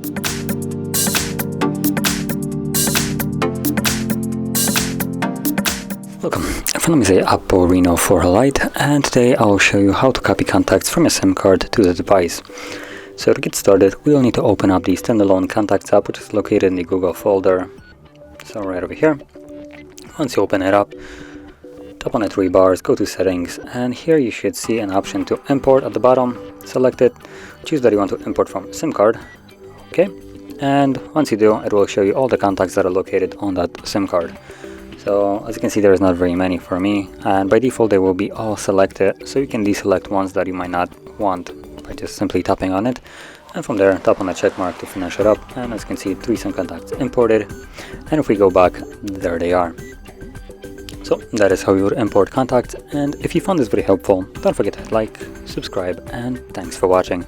Welcome, my name is Oppo Reno 4 Lite, and today I'll show you how to copy contacts from a SIM card to the device. So to get started, we'll need to open up the standalone contacts app, which is located in the Google folder. So right over here. Once you open it up, tap on the three bars, go to settings, and here you should see an option to import at the bottom. Select it, choose that you want to import from SIM card. Okay, and once you do, it will show you all the contacts that are located on that SIM card. So as you can see, there is not very many for me, and by default they will be all selected, so you can deselect ones that you might not want by just simply tapping on it. And from there, tap on the check mark to finish it up, and as you can see, 3 SIM contacts imported, and if we go back, there they are. So that is how you would import contacts, and if you found this very helpful, don't forget to like, subscribe, and thanks for watching.